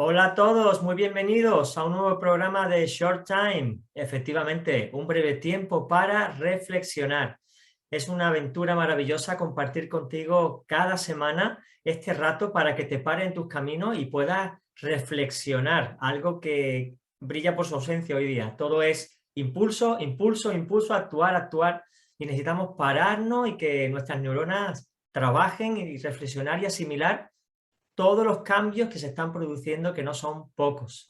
Hola a todos, muy bienvenidos a un nuevo programa de Short Time. Efectivamente, un breve tiempo para reflexionar. Es una aventura maravillosa compartir contigo cada semana este rato para que te pare en tus caminos y puedas reflexionar, algo que brilla por su ausencia hoy día. Todo es impulso, impulso, impulso, actuar, actuar y necesitamos pararnos y que nuestras neuronas trabajen y reflexionar y asimilar todos los cambios que se están produciendo, que no son pocos.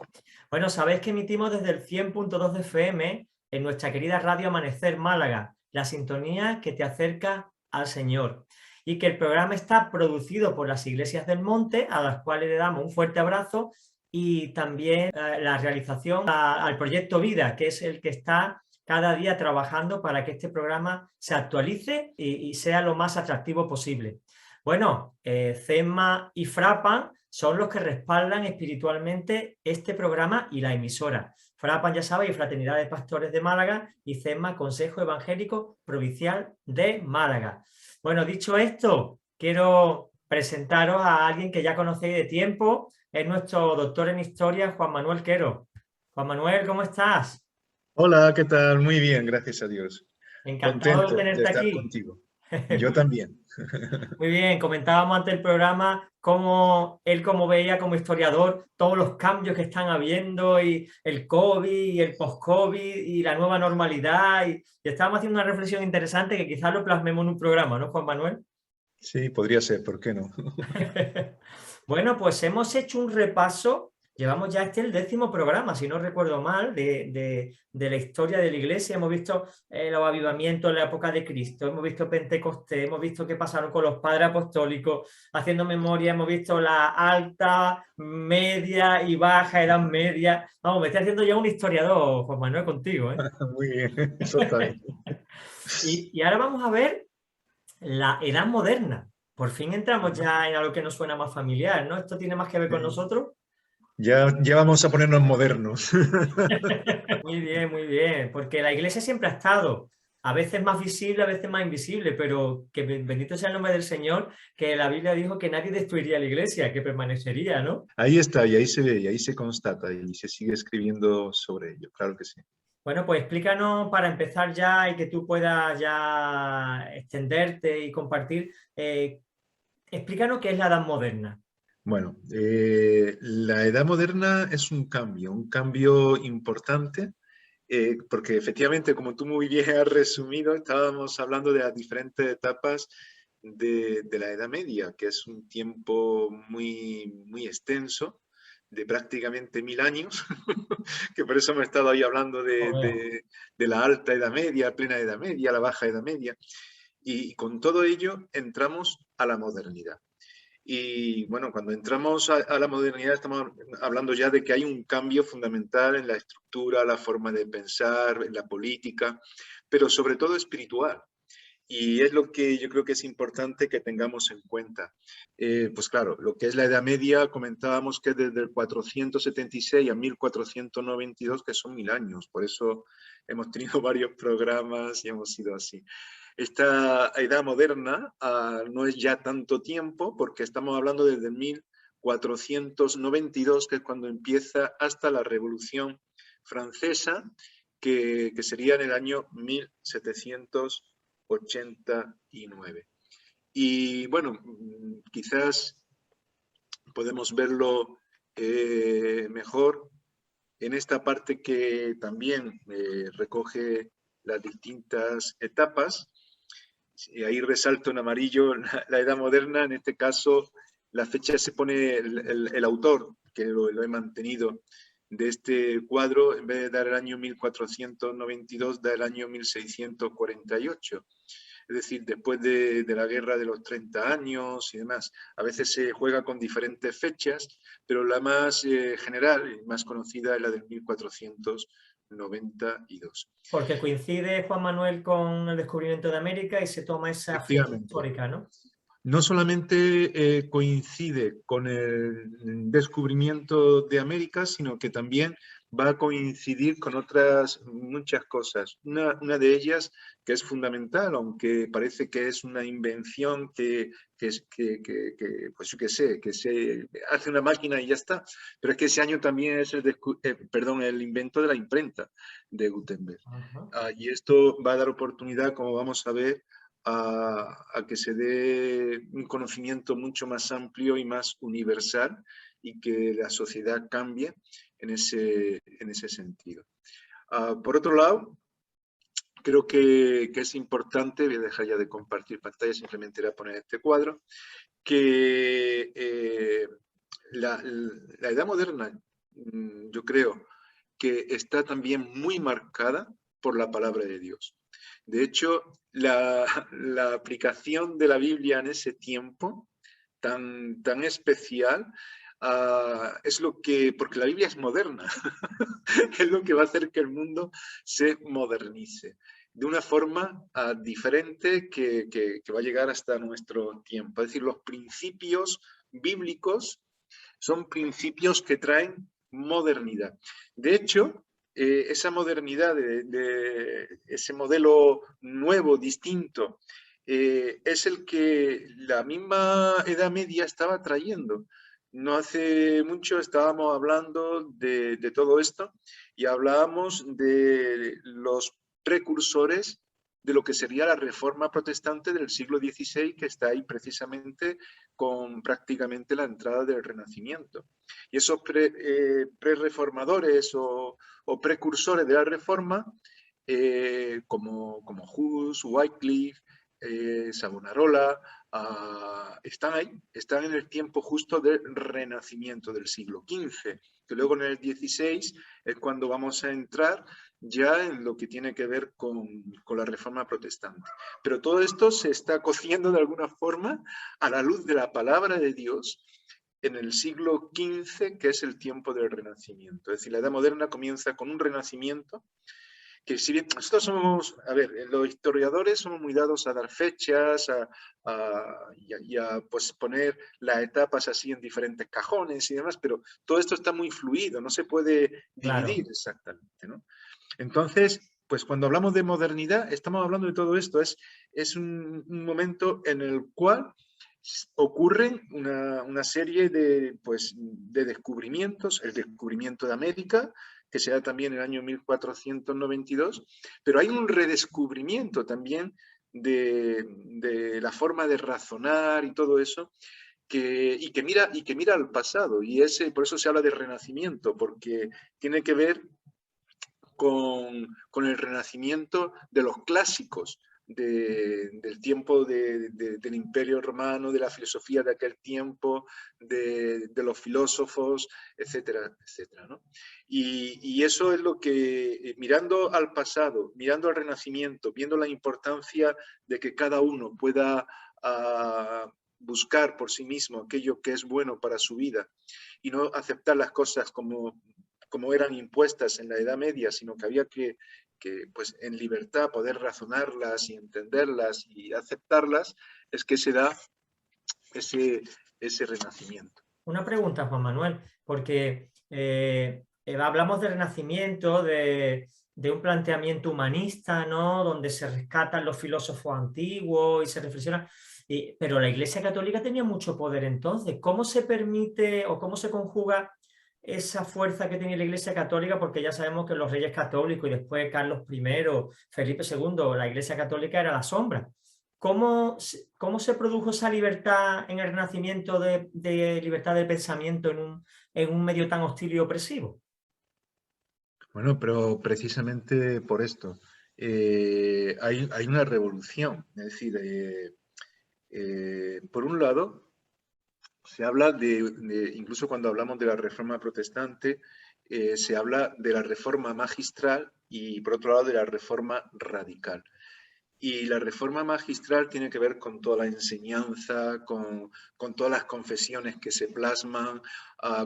Bueno, sabéis que emitimos desde el 100.2 de FM en nuestra querida Radio Amanecer Málaga, la sintonía que te acerca al Señor. Y que el programa está producido por las Iglesias del Monte, a las cuales le damos un fuerte abrazo, y también la realización al Proyecto Vida, que es el que está cada día trabajando para que este programa se actualice y sea lo más atractivo posible. Bueno, CEMA y Frapan son los que respaldan espiritualmente este programa y la emisora. Frapan, ya sabéis, Fraternidad de Pastores de Málaga, y CEMA, Consejo Evangélico Provincial de Málaga. Bueno, dicho esto, quiero presentaros a alguien que ya conocéis de tiempo. Es nuestro doctor en Historia, Juan Manuel Quero. Juan Manuel, ¿cómo estás? Hola, ¿qué tal? Muy bien, gracias a Dios. Encantado de Contento de tenerte estar aquí. contigo. Yo también. Muy bien, comentábamos antes del programa cómo él, como veía como historiador, todos los cambios que están habiendo, y el COVID y el post-COVID y la nueva normalidad, y estábamos haciendo una reflexión interesante que quizás lo plasmemos en un programa, ¿no, Juan Manuel? Sí, podría ser, ¿por qué no? Bueno, pues hemos hecho un repaso, llevamos ya el 10º programa, si no recuerdo mal, de la historia de la Iglesia. Hemos visto los avivamientos en la época de Cristo, hemos visto Pentecostés, hemos visto qué pasaron con los padres apostólicos, haciendo memoria, hemos visto la alta, media y baja edad media. Vamos, me estoy haciendo ya un historiador, Juan Manuel, contigo, ¿eh? Muy bien, exactamente. Y ahora vamos a ver la edad moderna. Por fin entramos ya en algo que nos suena más familiar, ¿no? ¿Esto tiene más que ver con Sí. nosotros? Ya vamos a ponernos modernos. Muy bien, porque la iglesia siempre ha estado, a veces más visible, a veces más invisible, pero que bendito sea el nombre del Señor, que la Biblia dijo que nadie destruiría la iglesia, que permanecería, ¿no? Ahí está, y ahí se ve, y ahí se constata, y se sigue escribiendo sobre ello, claro que sí. Bueno, pues explícanos para empezar ya y que tú puedas ya extenderte y compartir, explícanos qué es la edad moderna. Bueno, la edad moderna es un cambio importante, porque efectivamente, como tú muy bien has resumido, estábamos hablando de las diferentes etapas de la Edad Media, que es un tiempo muy extenso, de prácticamente 1000 años, que por eso hemos estado ahí hablando Joder. de la Alta Edad Media, Plena Edad Media, la Baja Edad Media, y con todo ello entramos a la modernidad. Y bueno, cuando entramos a la modernidad estamos hablando ya de que hay un cambio fundamental en la estructura, la forma de pensar, en la política, pero sobre todo espiritual. Y es lo que yo creo que es importante que tengamos en cuenta. Pues claro, lo que es la Edad Media, comentábamos que desde el 476 a 1492, que son 1000 años. Por eso hemos tenido varios programas y hemos sido así. Esta edad moderna no es ya tanto tiempo, porque estamos hablando desde 1492, que es cuando empieza, hasta la Revolución Francesa, que sería en el año 1789. Y bueno, quizás podemos verlo mejor en esta parte que también recoge las distintas etapas. Y ahí resalto en amarillo la edad moderna. En este caso, la fecha se pone el autor, que lo he mantenido, de este cuadro, en vez de dar el año 1492, da el año 1648. Es decir, después de la guerra de los 30 años y demás. A veces se juega con diferentes fechas, pero la más general y más conocida es la del 1492. Porque coincide, Juan Manuel, con el descubrimiento de América y se toma esa fecha Efectivamente. histórica, ¿no? No solamente coincide con el descubrimiento de América, sino que también va a coincidir con otras muchas cosas. Una de ellas que es fundamental, aunque parece que es una invención pues yo qué sé, que se hace una máquina y ya está, pero es que ese año también es el invento de la imprenta de Gutenberg. Ajá. Y esto va a dar oportunidad, como vamos a ver, a que se dé un conocimiento mucho más amplio y más universal y que la sociedad cambie en ese sentido. Por otro lado, creo que es importante, voy a dejar ya de compartir pantalla, simplemente voy a poner este cuadro, que la edad moderna, yo creo, que está también muy marcada por la palabra de Dios. De hecho, la aplicación de la Biblia en ese tiempo tan especial es lo que, porque la Biblia es moderna, es lo que va a hacer que el mundo se modernice de una forma diferente que va a llegar hasta nuestro tiempo. Es decir, los principios bíblicos son principios que traen modernidad. De hecho, esa modernidad de ese modelo nuevo, distinto, es el que la misma Edad Media estaba trayendo. No hace mucho estábamos hablando de todo esto y hablábamos de los precursores de lo que sería la reforma protestante del siglo XVI, que está ahí precisamente con prácticamente la entrada del Renacimiento. Y esos pre-reformadores o precursores de la reforma, como Hus, Wycliffe, Savonarola, están ahí, están en el tiempo justo del Renacimiento del siglo XV, que luego en el XVI es cuando vamos a entrar ya en lo que tiene que ver con la reforma protestante. Pero todo esto se está cociendo de alguna forma a la luz de la palabra de Dios en el siglo XV, que es el tiempo del Renacimiento. Es decir, la Edad Moderna comienza con un Renacimiento que si bien nosotros somos, a ver, los historiadores somos muy dados a dar fechas y a pues, poner las etapas así en diferentes cajones y demás, pero todo esto está muy fluido, no se puede dividir Claro. exactamente, ¿no? Entonces, pues cuando hablamos de modernidad, estamos hablando de todo esto, es un momento en el cual ocurren una serie pues, de descubrimientos, el descubrimiento de América, que se da también en el año 1492, pero hay un redescubrimiento también de la forma de razonar y todo eso, y que mira al pasado, y por eso se habla de renacimiento, porque tiene que ver con el renacimiento de los clásicos del tiempo del Imperio Romano, de la filosofía de aquel tiempo, de los filósofos, etcétera, etcétera, ¿no? Y eso es lo que, mirando al pasado, mirando al Renacimiento, viendo la importancia de que cada uno pueda buscar por sí mismo aquello que es bueno para su vida y no aceptar las cosas como eran impuestas en la Edad Media, sino que había que pues, en libertad poder razonarlas y entenderlas y aceptarlas, es que se da ese renacimiento. Una pregunta, Juan Manuel, porque hablamos de renacimiento, de un planteamiento humanista, ¿no? Donde se rescatan los filósofos antiguos y se reflexiona. Pero la Iglesia Católica tenía mucho poder entonces. ¿Cómo se permite o cómo se conjuga esa fuerza que tenía la Iglesia Católica? Porque ya sabemos que los reyes católicos y después Carlos I, Felipe II, la Iglesia Católica era la sombra. ¿Cómo se produjo esa libertad en el Renacimiento de libertad de pensamiento en un medio tan hostil y opresivo? Bueno, pero precisamente por esto hay una revolución. Es decir, por un lado, se habla incluso cuando hablamos de la reforma protestante, se habla de la reforma magistral y por otro lado de la reforma radical. Y la reforma magistral tiene que ver con toda la enseñanza, con todas las confesiones que se plasman,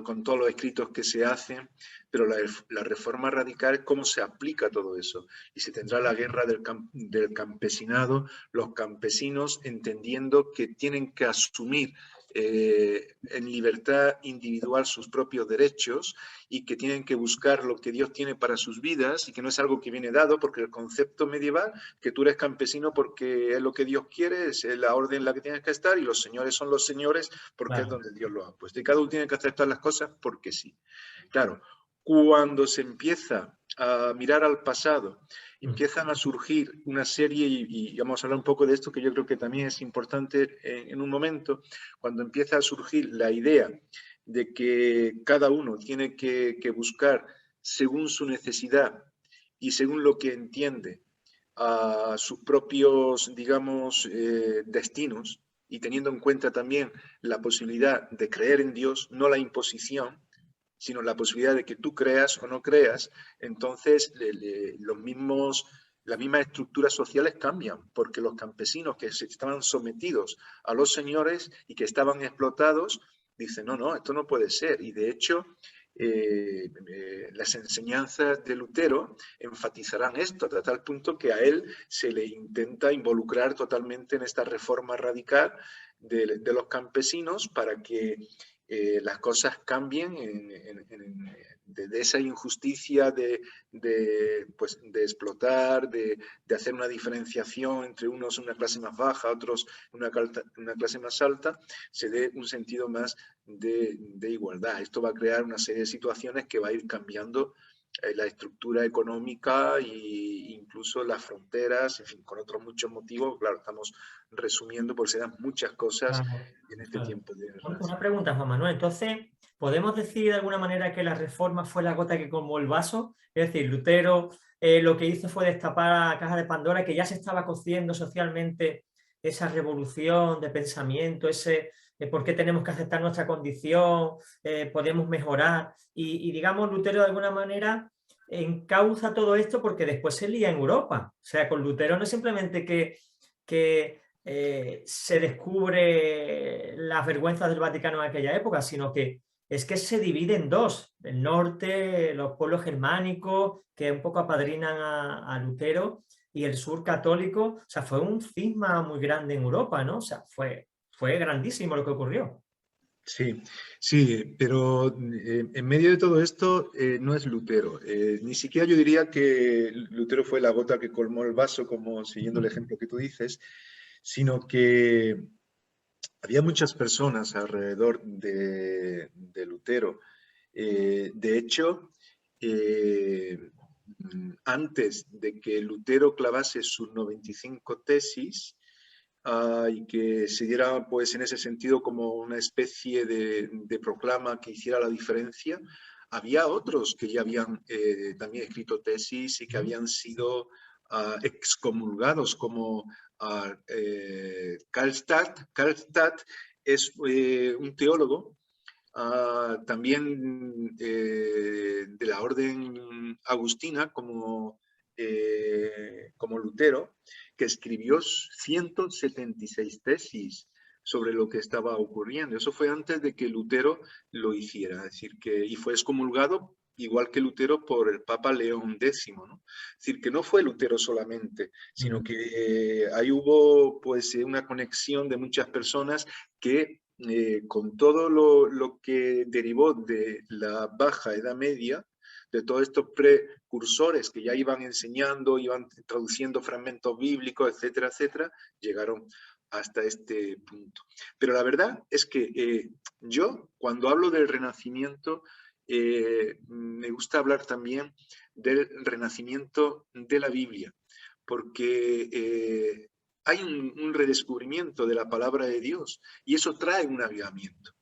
con todos los escritos que se hacen, pero la reforma radical es cómo se aplica todo eso. Y se tendrá la guerra del campesinado, los campesinos entendiendo que tienen que asumir en libertad individual sus propios derechos y que tienen que buscar lo que Dios tiene para sus vidas y que no es algo que viene dado, porque el concepto medieval, que tú eres campesino porque es lo que Dios quiere, es la orden en la que tienes que estar y los señores son los señores porque es Claro. donde Dios los ha puesto. Y cada uno tiene que aceptar las cosas porque sí. Claro, cuando se empieza a mirar al pasado, empiezan a surgir una serie, y vamos a hablar un poco de esto, que yo creo que también es importante en un momento, cuando empieza a surgir la idea de que cada uno tiene que buscar según su necesidad y según lo que entiende a sus propios, digamos, destinos, y teniendo en cuenta también la posibilidad de creer en Dios, no la imposición, sino la posibilidad de que tú creas o no creas, entonces las mismas estructuras sociales cambian, porque los campesinos que estaban sometidos a los señores y que estaban explotados, dicen, no, no, esto no puede ser. Y de hecho, las enseñanzas de Lutero enfatizarán esto, hasta tal punto que a él se le intenta involucrar totalmente en esta reforma radical de los campesinos para que las cosas cambien de esa injusticia pues, de explotar, de hacer una diferenciación entre unos una clase más baja, otros una clase más alta, se dé un sentido más de igualdad. Esto va a crear una serie de situaciones que va a ir cambiando la estructura económica e incluso las fronteras, en fin, con otros muchos motivos. Claro, estamos resumiendo porque se dan muchas cosas Claro, en este claro. tiempo de Una Renacimiento. pregunta, Juan Manuel. Entonces, ¿podemos decir de alguna manera que la reforma fue la gota que colmó el vaso? Es decir, Lutero lo que hizo fue destapar la caja de Pandora, que ya se estaba cociendo socialmente esa revolución de pensamiento, ese por qué tenemos que aceptar nuestra condición, podemos mejorar. Y digamos, Lutero de alguna manera encauza todo esto porque después se lía en Europa. O sea, con Lutero no es simplemente que se descubre las vergüenzas del Vaticano en aquella época, sino que es que se divide en dos, el norte, los pueblos germánicos, que un poco apadrinan a Lutero, y el sur católico. O sea, fue un cisma muy grande en Europa, ¿no? O sea, fue grandísimo lo que ocurrió. Sí, sí, pero en medio de todo esto no es Lutero. Ni siquiera yo diría que Lutero fue la gota que colmó el vaso, como siguiendo el ejemplo que tú dices, sino que había muchas personas alrededor de Lutero. De hecho, eh, antes de que Lutero clavase sus 95 tesis, y que se diera pues en ese sentido como una especie de proclama que hiciera la diferencia, había otros que ya habían también escrito tesis y que habían sido excomulgados, como Karlstadt. Karlstadt es un teólogo también de la orden agustina, como Lutero, que escribió 176 tesis sobre lo que estaba ocurriendo. Eso fue antes de que Lutero lo hiciera, es decir, y fue excomulgado igual que Lutero por el Papa León X, ¿no? Es decir, que no fue Lutero solamente, sino que ahí hubo pues una conexión de muchas personas que con todo lo que derivó de la Baja Edad Media, de todos estos precursores que ya iban enseñando, iban traduciendo fragmentos bíblicos, etcétera, etcétera, llegaron hasta este punto. Pero la verdad es que yo, cuando hablo del Renacimiento, me gusta hablar también del renacimiento de la Biblia, porque hay un redescubrimiento de la palabra de Dios y eso trae un avivamiento.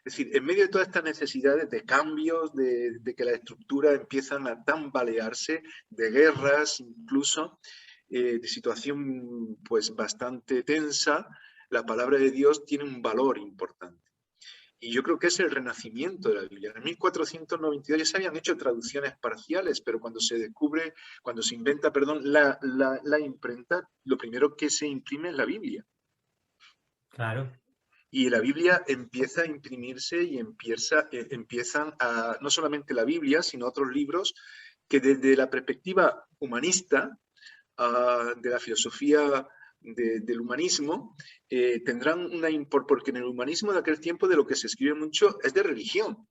Es decir, en medio de todas estas necesidades de cambios, de que la estructura empiezan a tambalearse, de guerras incluso, de situación pues bastante tensa, la palabra de Dios tiene un valor importante. Y yo creo que es el renacimiento de la Biblia. En 1492 ya se habían hecho traducciones parciales, pero cuando se descubre, cuando se inventa, perdón, la imprenta, lo primero que se imprime es la Biblia. Claro. Y la Biblia empieza a imprimirse y empiezan a, no solamente la Biblia, sino otros libros que desde la perspectiva humanista, de la filosofía del humanismo tendrán porque en el humanismo de aquel tiempo de lo que se escribe mucho es de religión.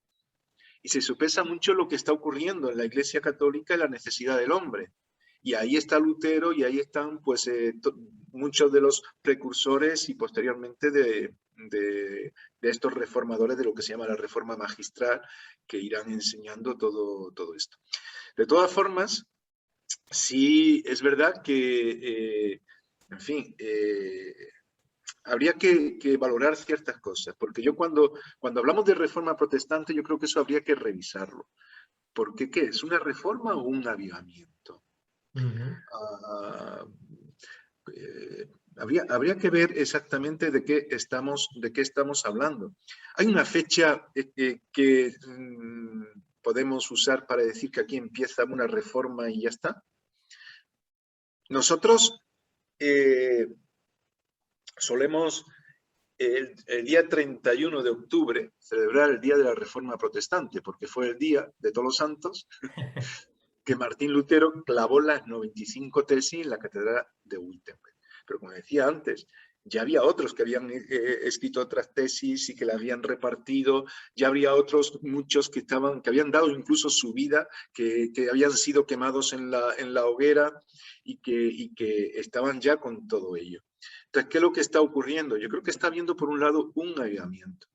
Y se sopesa mucho lo que está ocurriendo en la Iglesia Católica y la necesidad del hombre. Y ahí está Lutero y ahí están pues, muchos de los precursores y posteriormente de estos reformadores de lo que se llama la Reforma Magistral, que irán enseñando todo esto. De todas formas, sí es verdad que, en fin, habría que valorar ciertas cosas, porque yo cuando hablamos de reforma protestante, yo creo que eso habría que revisarlo. Porque, ¿qué es? ¿Una reforma o un avivamiento? Habría que ver exactamente de qué estamos hablando. Hay una fecha que podemos usar para decir que aquí empieza una reforma y ya está. Nosotros solemos el día 31 de octubre celebrar el Día de la Reforma Protestante, porque fue el día de Todos los Santos que Martín Lutero clavó las 95 tesis en la Catedral de Wittenberg. Pero como decía antes, ya había otros que habían escrito otras tesis y que la habían repartido, ya habría otros, muchos que habían dado incluso su vida, que habían sido quemados en la hoguera y que estaban ya con todo ello. Entonces, ¿qué es lo que está ocurriendo? Yo creo que está habiendo, por un lado, un avivamiento.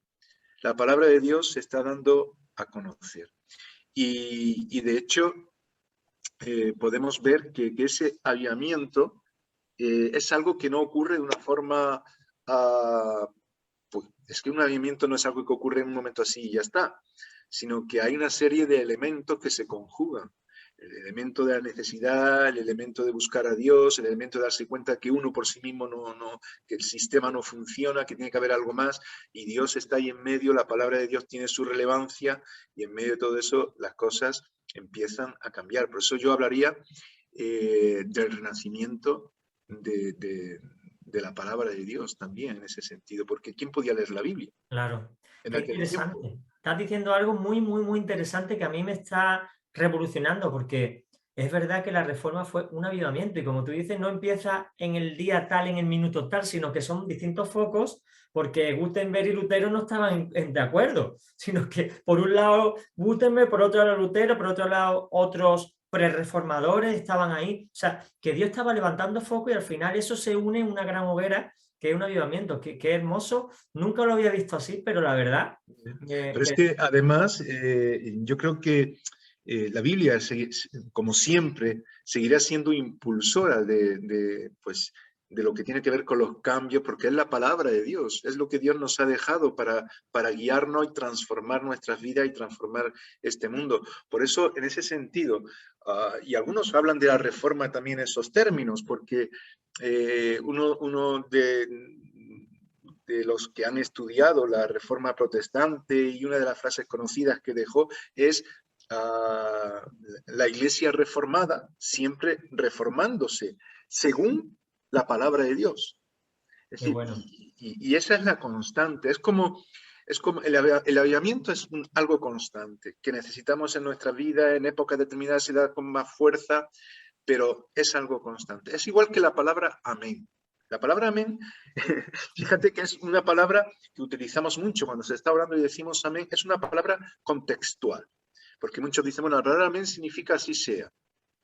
La palabra de Dios se está dando a conocer. Y de hecho, podemos ver que ese avivamiento es algo que no ocurre de una forma... pues, es que un avivamiento no es algo que ocurre en un momento así y ya está, sino que hay una serie de elementos que se conjugan. El elemento de la necesidad, el elemento de buscar a Dios, el elemento de darse cuenta que uno por sí mismo que el sistema no funciona, que tiene que haber algo más, y Dios está ahí en medio, la palabra de Dios tiene su relevancia, y en medio de todo eso las cosas empiezan a cambiar. Por eso yo hablaría del renacimiento de la palabra de Dios también en ese sentido, porque ¿quién podía leer la Biblia? Claro, En qué aquel interesante. tiempo. Estás diciendo algo muy, muy, muy interesante que a mí me está revolucionando, porque es verdad que la reforma fue un avivamiento y como tú dices, no empieza en el día tal, en el minuto tal, sino que son distintos focos, porque Gutenberg y Lutero no estaban de acuerdo, sino que por un lado Gutenberg, por otro lado Lutero, por otro lado otros prereformadores estaban ahí. O sea, que Dios estaba levantando foco y al final eso se une en una gran hoguera que es un avivamiento. Qué hermoso. Nunca lo había visto así, pero la verdad... Pero es que además yo creo que la Biblia, como siempre, seguirá siendo impulsora pues, de lo que tiene que ver con los cambios, porque es la palabra de Dios, es lo que Dios nos ha dejado para guiarnos y transformar nuestras vidas y transformar este mundo. Por eso, en ese sentido, y algunos hablan de la reforma también en esos términos, porque uno de los que han estudiado la Reforma Protestante y una de las frases conocidas que dejó es la Iglesia reformada siempre reformándose según la palabra de Dios. Es decir, bueno. y esa es la constante. Es como el avivamiento es algo constante que necesitamos en nuestra vida, en épocas determinadas se da con más fuerza, pero es algo constante. Es igual que la palabra amén. La palabra amén, fíjate que es una palabra que utilizamos mucho cuando se está hablando y decimos amén, es una palabra contextual, porque muchos dicen, bueno, la palabra amén significa así sea.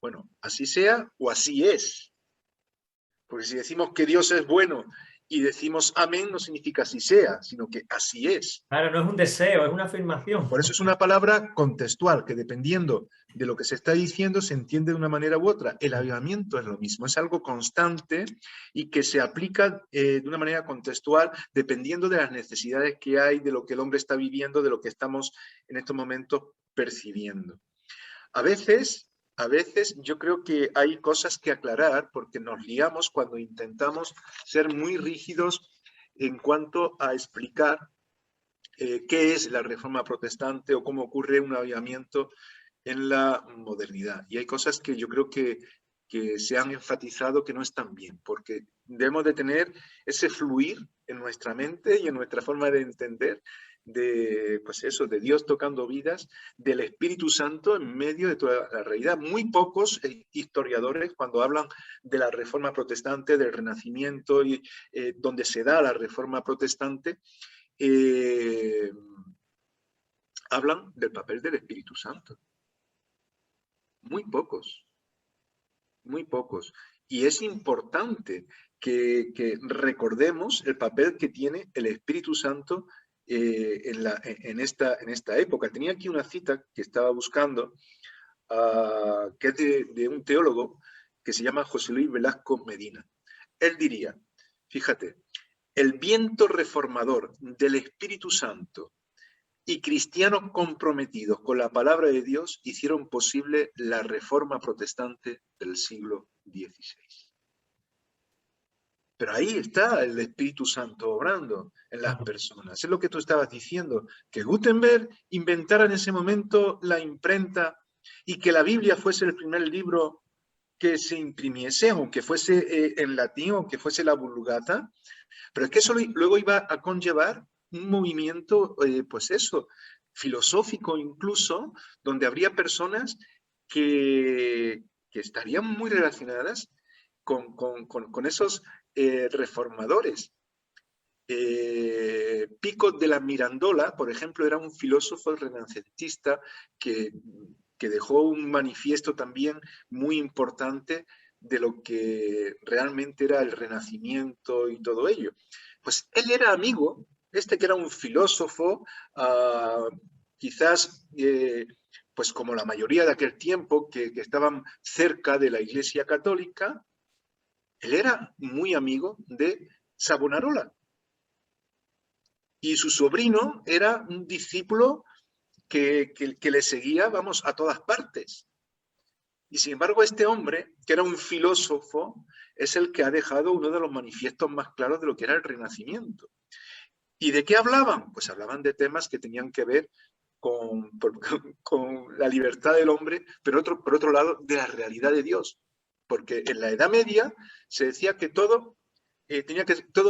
Bueno, así sea o así es. Porque si decimos que Dios es bueno y decimos amén, no significa así sea, sino que así es. Claro, no es un deseo, es una afirmación. Por eso es una palabra contextual, que dependiendo de lo que se está diciendo se entiende de una manera u otra. El avivamiento es lo mismo, es algo constante y que se aplica de una manera contextual dependiendo de las necesidades que hay, de lo que el hombre está viviendo, de lo que estamos en estos momentos percibiendo. A veces yo creo que hay cosas que aclarar porque nos liamos cuando intentamos ser muy rígidos en cuanto a explicar qué es la reforma protestante o cómo ocurre un avivamiento en la modernidad. Y hay cosas que yo creo que se han enfatizado que no están bien, porque debemos de tener ese fluir en nuestra mente y en nuestra forma de entender pues eso, de Dios tocando vidas, del Espíritu Santo en medio de toda la realidad. Muy pocos historiadores, cuando hablan de la Reforma Protestante, del Renacimiento, y donde se da la Reforma Protestante, hablan del papel del Espíritu Santo. Muy pocos, muy pocos. Y es importante que recordemos el papel que tiene el Espíritu Santo en esta época. Tenía aquí una cita que estaba buscando, que es de un teólogo que se llama José Luis Velasco Medina. Él diría, fíjate, el viento reformador del Espíritu Santo y cristianos comprometidos con la palabra de Dios hicieron posible la Reforma Protestante del siglo XVI. Pero ahí está el Espíritu Santo obrando en las personas. Es lo que tú estabas diciendo, que Gutenberg inventara en ese momento la imprenta y que la Biblia fuese el primer libro que se imprimiese, aunque fuese en latín, aunque fuese la Vulgata, pero es que eso luego iba a conllevar un movimiento, pues eso, filosófico incluso, donde habría personas que estarían muy relacionadas con esos reformadores. Pico de la Mirandola, por ejemplo, era un filósofo renacentista que dejó un manifiesto también muy importante de lo que realmente era el Renacimiento y todo ello. Pues él era amigo, que era un filósofo, quizás pues como la mayoría de aquel tiempo que estaban cerca de la Iglesia Católica, él era muy amigo de Savonarola. Y su sobrino era un discípulo que le seguía, vamos, a todas partes. Y sin embargo, este hombre, que era un filósofo, es el que ha dejado uno de los manifiestos más claros de lo que era el Renacimiento. ¿Y de qué hablaban? Pues hablaban de temas que tenían que ver con la libertad del hombre, pero por otro lado, de la realidad de Dios. Porque en la Edad Media se decía que todo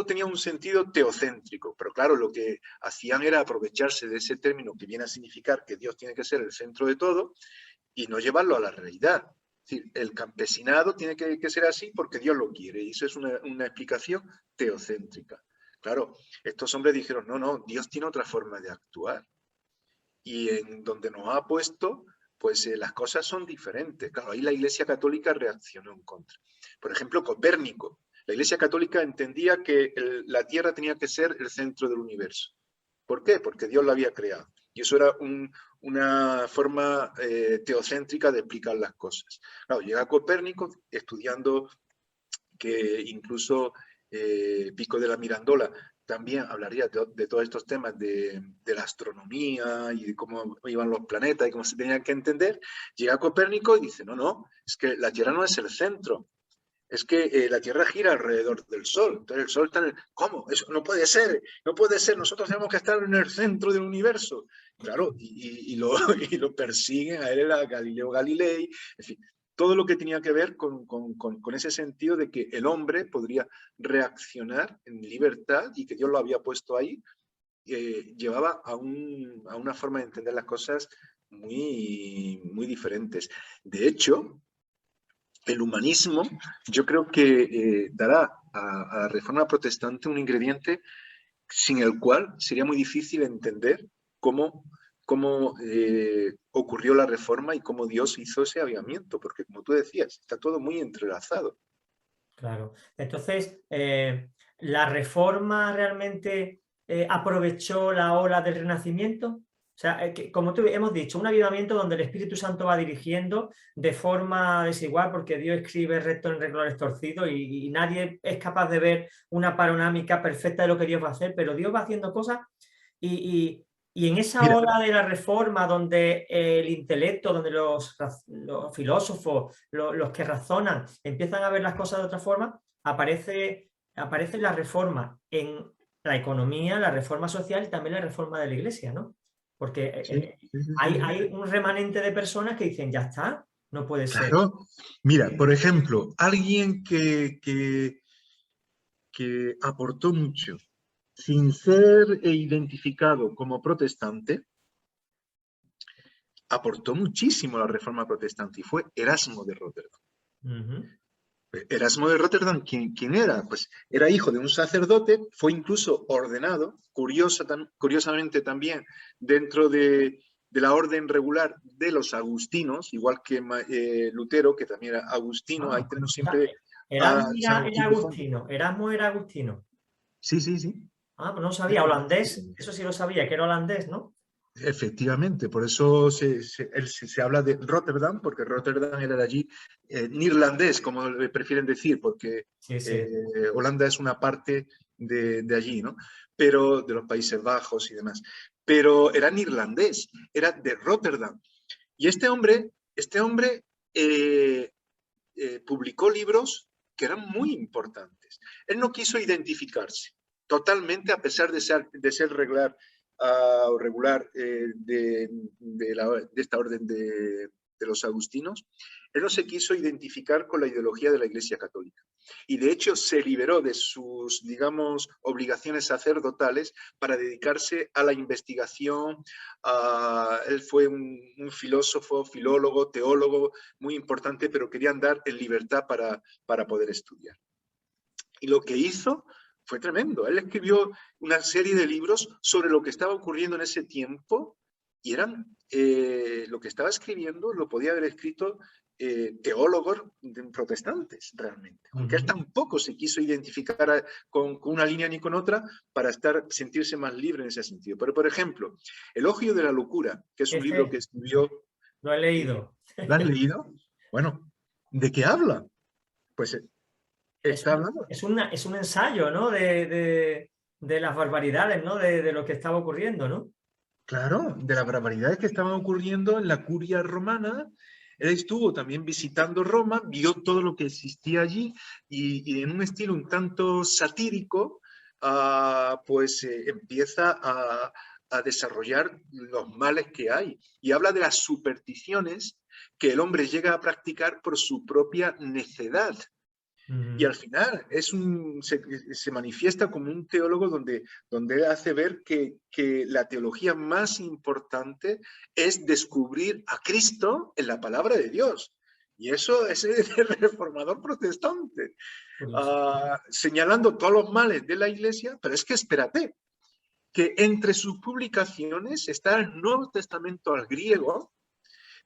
tenía un sentido teocéntrico, pero claro, lo que hacían era aprovecharse de ese término que viene a significar que Dios tiene que ser el centro de todo y no llevarlo a la realidad. Es decir, el campesinado tiene que ser así porque Dios lo quiere, y eso es una explicación teocéntrica. Claro, estos hombres dijeron, no, Dios tiene otra forma de actuar. Y en donde nos ha puesto, pues las cosas son diferentes. Claro, ahí la Iglesia Católica reaccionó en contra. Por ejemplo, Copérnico. La Iglesia Católica entendía que la Tierra tenía que ser el centro del universo. ¿Por qué? Porque Dios la había creado. Y eso era una forma teocéntrica de explicar las cosas. Claro, llega Copérnico estudiando que incluso Pico de la Mirandola también hablaría de todos estos temas de la astronomía y de cómo iban los planetas y cómo se tenían que entender. Llega Copérnico y dice, no, es que la Tierra no es el centro. Es que la Tierra gira alrededor del Sol. Entonces el Sol está en el... ¿Cómo? Eso no puede ser. No puede ser. Nosotros tenemos que estar en el centro del universo. Claro, y lo persiguen a él, a Galileo Galilei. En fin, todo lo que tenía que ver con ese sentido de que el hombre podría reaccionar en libertad y que Dios lo había puesto ahí, llevaba a una forma de entender las cosas muy, muy diferentes. De hecho, el humanismo, yo creo que dará a la Reforma Protestante un ingrediente sin el cual sería muy difícil entender cómo ocurrió la Reforma y cómo Dios hizo ese avivamiento, porque como tú decías, está todo muy entrelazado. Claro. Entonces, ¿la Reforma realmente aprovechó la ola del Renacimiento? O sea, como hemos dicho, un avivamiento donde el Espíritu Santo va dirigiendo de forma desigual, porque Dios escribe recto en renglones torcidos y nadie es capaz de ver una panorámica perfecta de lo que Dios va a hacer, pero Dios va haciendo cosas y en esa ola de la Reforma, donde el intelecto, donde los filósofos, los que razonan, empiezan a ver las cosas de otra forma, aparece la reforma en la economía, la reforma social y también la reforma de la Iglesia, ¿no? Porque hay un remanente de personas que dicen, ya está, no puede ser. Claro. Mira, por ejemplo, alguien que aportó mucho sin ser identificado como protestante, aportó muchísimo a la Reforma Protestante y fue Erasmo de Rotterdam. Ujú. Erasmo de Rotterdam, ¿quién era? Pues era hijo de un sacerdote, fue incluso ordenado, curiosamente también, dentro de la orden regular de los agustinos, igual que Lutero, que también era agustino. Ahí tenemos siempre a Erasmo San era Ildefonso. agustino. Erasmo era agustino. Sí, sí, sí. Ah, pues no sabía. Holandés, eso sí lo sabía, que era holandés, ¿no? Efectivamente, por eso se habla de Rotterdam, porque Rotterdam era de allí, neerlandés, como le prefieren decir, porque Sí, sí. Holanda es una parte de allí, ¿no? Pero de los Países Bajos y demás. Pero era neerlandés, era de Rotterdam. Y este hombre publicó libros que eran muy importantes. Él no quiso identificarse totalmente, a pesar de ser regular, de esta orden de los agustinos. Él no se quiso identificar con la ideología de la Iglesia Católica. Y de hecho se liberó de sus, digamos, obligaciones sacerdotales para dedicarse a la investigación. Él fue un filósofo, filólogo, teólogo muy importante, pero quería andar en libertad para poder estudiar. Y lo que hizo fue tremendo. Él escribió una serie de libros sobre lo que estaba ocurriendo en ese tiempo y eran, lo que estaba escribiendo lo podía haber escrito teólogos protestantes realmente, aunque él tampoco se quiso identificar con una línea ni con otra para sentirse más libre en ese sentido. Pero, por ejemplo, Elogio de la Locura, que es un libro que escribió. Lo he leído. ¿Lo has leído? Bueno, ¿de qué habla? Pues está hablando. Es un ensayo, ¿no? De las barbaridades, ¿no? De lo que estaba ocurriendo, ¿no? Claro, de las barbaridades que estaban ocurriendo en la curia romana. Él estuvo también visitando Roma, vio todo lo que existía allí y en un estilo un tanto satírico, pues empieza a desarrollar los males que hay y habla de las supersticiones que el hombre llega a practicar por su propia necedad. Y al final se manifiesta como un teólogo donde hace ver que la teología más importante es descubrir a Cristo en la palabra de Dios. Y eso es el reformador protestante, señalando todos los males de la iglesia, pero es que espérate, que entre sus publicaciones está el Nuevo Testamento al griego,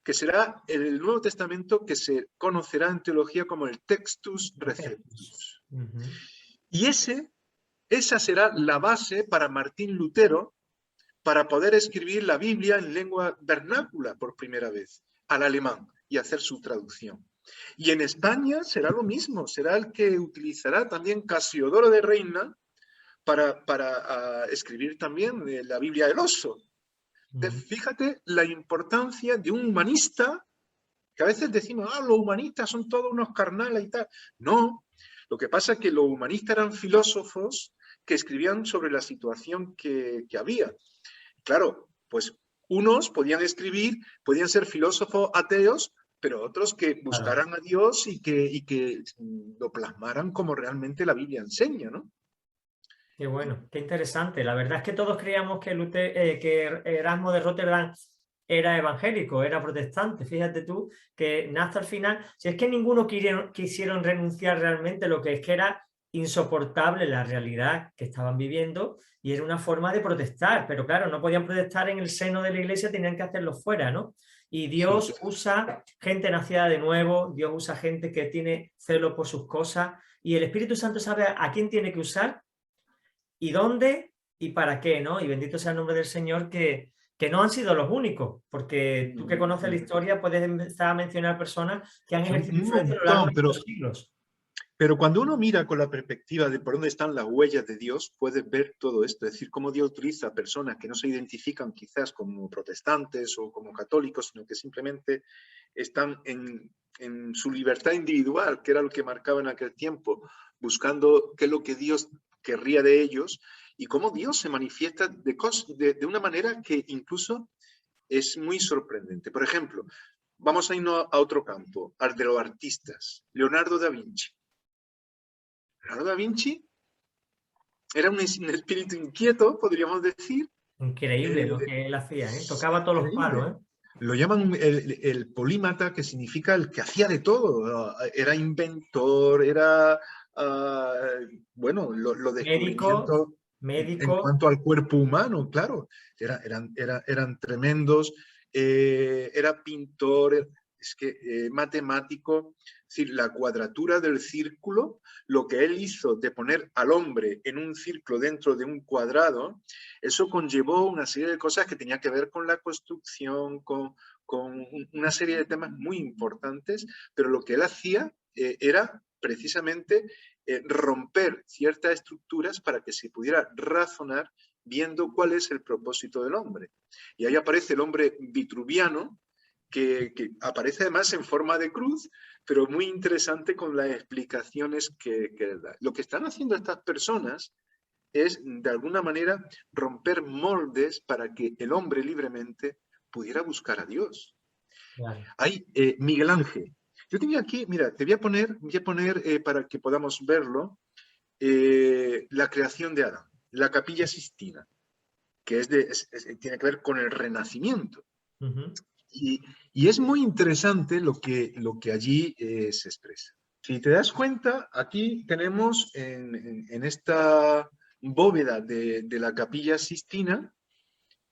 que será el Nuevo Testamento que se conocerá en teología como el Textus Receptus. Y esa será la base para Martín Lutero para poder escribir la Biblia en lengua vernácula por primera vez, al alemán, y hacer su traducción. Y en España será lo mismo, será el que utilizará también Casiodoro de Reina para escribir también la Biblia del Oso. Fíjate la importancia de un humanista, que a veces decimos, los humanistas son todos unos carnales y tal. No, lo que pasa es que los humanistas eran filósofos que escribían sobre la situación que había. Claro, pues unos podían escribir, podían ser filósofos ateos, pero otros que buscaran a Dios y que lo plasmaran como realmente la Biblia enseña, ¿no? Qué bueno, qué interesante. La verdad es que todos creíamos que Erasmo de Rotterdam era evangélico, era protestante. Fíjate tú que hasta el final, si es que ninguno quisieron renunciar realmente, lo que es que era insoportable la realidad que estaban viviendo y era una forma de protestar, pero claro, no podían protestar en el seno de la iglesia, tenían que hacerlo fuera, ¿no? Y Dios usa gente nacida de nuevo, Dios usa gente que tiene celo por sus cosas y el Espíritu Santo sabe a quién tiene que usar y dónde y para qué, ¿no? Y bendito sea el nombre del Señor que no han sido los únicos, porque tú que conoces la historia puedes empezar a mencionar personas que han Son ejercido un influencia a lo largo montón, de los siglos. pero cuando uno mira con la perspectiva de por dónde están las huellas de Dios, puedes ver todo esto, es decir, cómo Dios utiliza personas que no se identifican quizás como protestantes o como católicos, sino que simplemente están en su libertad individual, que era lo que marcaba en aquel tiempo, buscando qué es lo que Dios querría de ellos y cómo Dios se manifiesta de una manera que incluso es muy sorprendente. Por ejemplo, vamos a irnos a otro campo, al de los artistas. Leonardo da Vinci. Leonardo da Vinci era un espíritu inquieto, podríamos decir. Increíble lo que él hacía, ¿eh? Tocaba todos los Increíble. palos, ¿eh? Lo llaman el polímata, que significa el que hacía de todo. Era inventor, era, bueno, los Médico, descubrimientos en médico, cuanto al cuerpo humano, claro, eran tremendos. Era pintor, es que matemático. Es decir, la cuadratura del círculo, lo que él hizo de poner al hombre en un círculo dentro de un cuadrado, eso conllevó una serie de cosas que tenían que ver con la construcción, con una serie de temas muy importantes, pero lo que él hacía era precisamente romper ciertas estructuras para que se pudiera razonar viendo cuál es el propósito del hombre. Y ahí aparece el hombre vitruviano, que aparece además en forma de cruz, pero muy interesante con las explicaciones que da. Lo que están haciendo estas personas es, de alguna manera, romper moldes para que el hombre libremente pudiera buscar a Dios. claro. Hay Miguel Ángel. Yo tenía aquí, mira, te voy a poner para que podamos verlo, la creación de Adán, la Capilla Sistina, que tiene que ver con el Renacimiento. Ujú. Y es muy interesante lo que allí se expresa. Si te das cuenta, aquí tenemos en esta bóveda de la Capilla Sistina,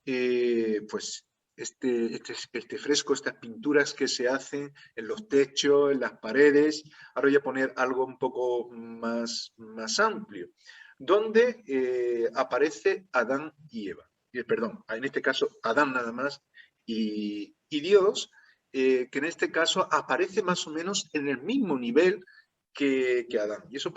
pues este fresco, estas pinturas que se hacen en los techos, en las paredes. Ahora voy a poner algo un poco más amplio, donde aparece Adán y Eva. Perdón, en este caso Adán nada más y Dios, que en este caso aparece más o menos en el mismo nivel que Adán. Y eso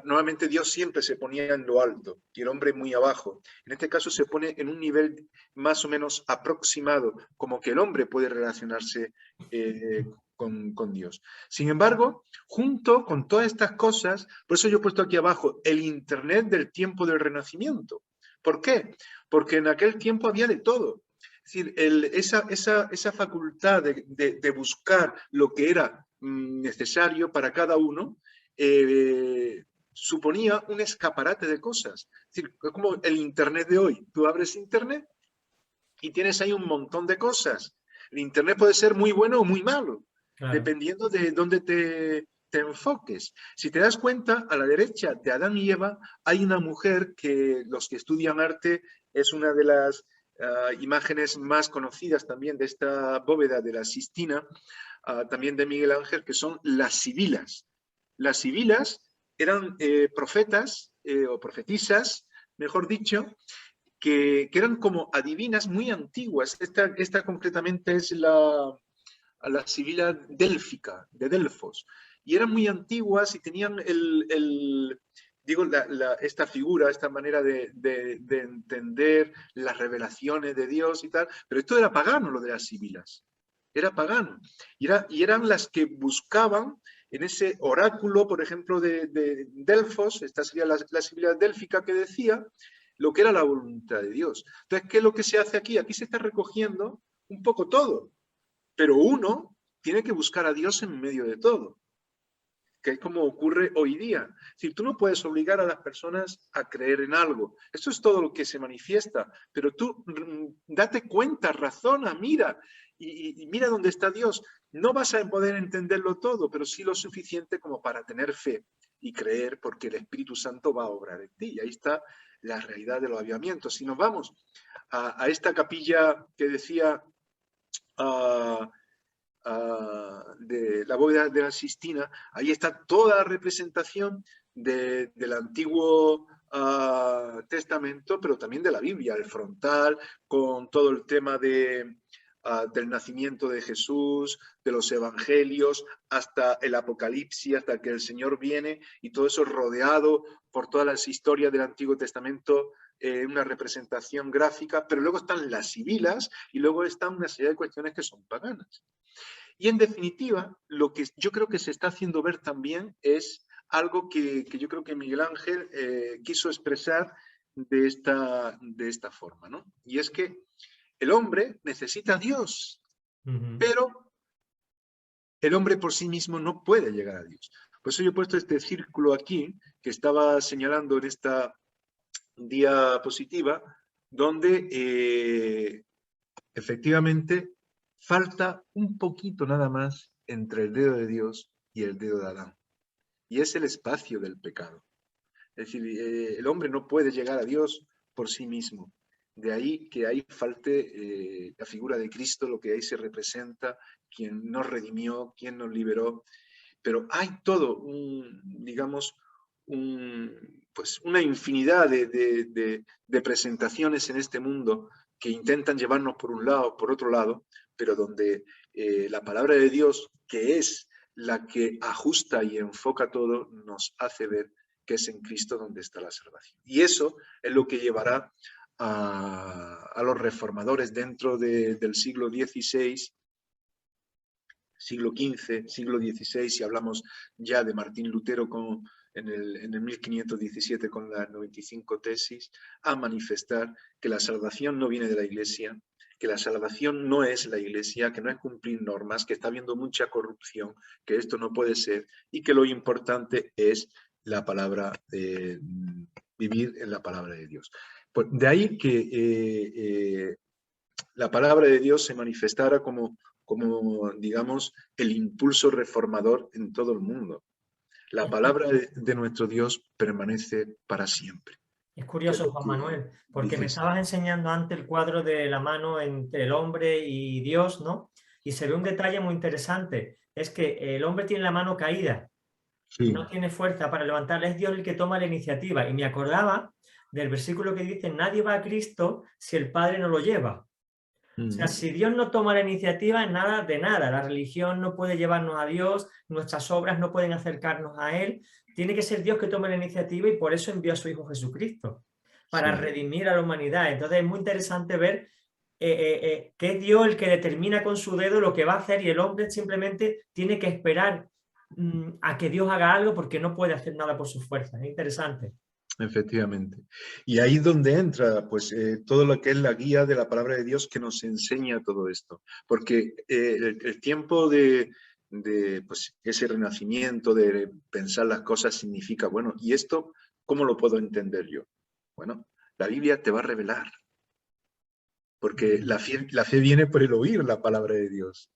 normalmente Dios siempre se ponía en lo alto y el hombre muy abajo. En este caso se pone en un nivel más o menos aproximado, como que el hombre puede relacionarse con Dios. Sin embargo, junto con todas estas cosas, por eso yo he puesto aquí abajo el Internet del tiempo del Renacimiento. ¿Por qué? Porque en aquel tiempo había de todo. Es decir, esa facultad de buscar lo que era necesario para cada uno, suponía un escaparate de cosas. Es decir, es como el Internet de hoy. Tú abres Internet y tienes ahí un montón de cosas. El Internet puede ser muy bueno o muy malo, Claro. dependiendo de dónde te enfoques. Si te das cuenta, a la derecha de Adán y Eva hay una mujer que los que estudian arte es una de las imágenes más conocidas también de esta bóveda de la Sistina, también de Miguel Ángel, que son las sibilas. Las sibilas eran profetas o profetisas, mejor dicho, que eran como adivinas muy antiguas. Esta concretamente es la sibila délfica, de Delfos. Y eran muy antiguas y tenían digo, esta figura, esta manera de entender las revelaciones de Dios y tal. Pero esto era pagano, lo de las sibilas. Era pagano. Y eran las que buscaban en ese oráculo, por ejemplo, de Delfos, esta sería la sibila délfica que decía, lo que era la voluntad de Dios. Entonces, ¿qué es lo que se hace aquí? Aquí se está recogiendo un poco todo, pero uno tiene que buscar a Dios en medio de todo, que es como ocurre hoy día. Es decir, tú no puedes obligar a las personas a creer en algo. Esto es todo lo que se manifiesta, pero tú date cuenta, razona, mira, y mira dónde está Dios. No vas a poder entenderlo todo, pero sí lo suficiente como para tener fe y creer, porque el Espíritu Santo va a obrar en ti. Y ahí está la realidad de los avivamientos. Si nos vamos a esta capilla que decía de la bóveda de la Sistina, ahí está toda la representación del Antiguo Testamento, pero también de la Biblia, el frontal, con todo el tema del nacimiento de Jesús, de los evangelios, hasta el Apocalipsis, hasta que el Señor viene, y todo eso rodeado por todas las historias del Antiguo Testamento, una representación gráfica, pero luego están las sibilas y luego están una serie de cuestiones que son paganas. Y en definitiva, lo que yo creo que se está haciendo ver también es algo que yo creo que Miguel Ángel quiso expresar de esta forma, ¿no? Y es que el hombre necesita a Dios, pero el hombre por sí mismo no puede llegar a Dios. Por eso yo he puesto este círculo aquí, que estaba señalando en esta diapositiva donde efectivamente falta un poquito nada más entre el dedo de Dios y el dedo de Adán. Y es el espacio del pecado. Es decir, el hombre no puede llegar a Dios por sí mismo. De ahí que ahí falte la figura de Cristo, lo que ahí se representa, quien nos redimió, quien nos liberó. Pero hay todo, digamos, pues una infinidad de presentaciones en este mundo que intentan llevarnos por un lado, por otro lado, pero donde la palabra de Dios, que es la que ajusta y enfoca todo, nos hace ver que es en Cristo donde está la salvación. Y eso es lo que llevará a los reformadores dentro del siglo XVI, siglo XV, siglo XVI, si hablamos ya de Martín Lutero en el 1517 con las 95 tesis, a manifestar que la salvación no viene de la Iglesia, que la salvación no es la Iglesia, que no es cumplir normas, que está habiendo mucha corrupción, que esto no puede ser y que lo importante es la palabra, vivir en la palabra de Dios. Pues de ahí que la palabra de Dios se manifestara como, digamos, el impulso reformador en todo el mundo. La palabra de nuestro Dios permanece para siempre. Es curioso, Juan Manuel, porque me estabas enseñando antes el cuadro de la mano entre el hombre y Dios, ¿no? Y se ve un detalle muy interesante, es que el hombre tiene la mano caída, sí, no tiene fuerza para levantarla, es Dios el que toma la iniciativa. Y me acordaba del versículo que dice, nadie va a Cristo si el Padre no lo lleva. O sea, si Dios no toma la iniciativa, nada de nada. La religión no puede llevarnos a Dios, nuestras obras no pueden acercarnos a Él. Tiene que ser Dios que tome la iniciativa y por eso envió a su Hijo Jesucristo, para sí. redimir a la humanidad. Entonces es muy interesante ver que es Dios el que determina con su dedo lo que va a hacer y el hombre simplemente tiene que esperar a que Dios haga algo porque no puede hacer nada por sus fuerzas. Es interesante. Efectivamente. Y ahí es donde entra pues todo lo que es la guía de la palabra de Dios que nos enseña todo esto. Porque el tiempo de pues, ese renacimiento, de pensar las cosas significa, bueno, ¿y esto cómo lo puedo entender yo? Bueno, la Biblia te va a revelar. Porque la fe viene por el oír la palabra de Dios.